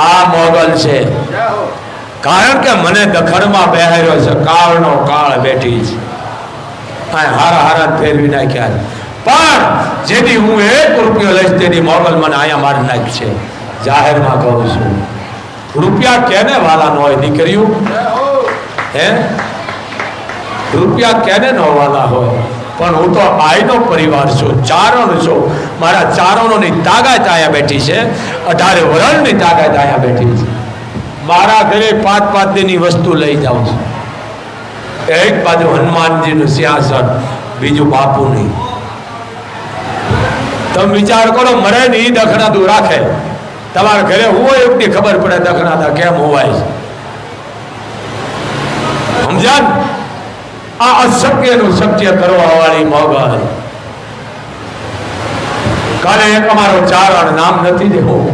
આ મોગલ છે, કારણ કે મને દખણમાં બેહાર્યો છે, કાળનો કાળ બેઠી છે, હારા હારા ફેરવી નાખ્યા. પણ જેથી હું 1 રૂપિયો લઈશ તેની મોગલ મને અહીંયા મારી નાખશે. જાહેરમાં કહું છું, રૂપિયા કેને વાલા ન હોય દીકરીઓ? હે, રૂપિયા કેને ન વાલા હોય? પણ હું તો આઈનો પરિવાર છું, ચારણ છું. મારા ચારણોની તાકાત અહીંયા બેઠી છે, 18 વર્ષની તાકાત અહીંયા બેઠી છે. મારા ઘરે 5-5 દિનની વસ્તુ લઈ જાઉં છું. એક બાજુ હનુમાનજીનું સિંહાસન, બીજું બાપુની. તમે વિચાર કરો, મરે ને એ દખણાદું રાખે. તમારા ઘરે હોય એકની ખબર પડે દખણાદા કેમ હોવાય છે. સમજાન? આ અશક્યનું શક્ય કરવા વાળી મોગલ. કાલે એક અમારો ચારણ, નામ નથી દેવું,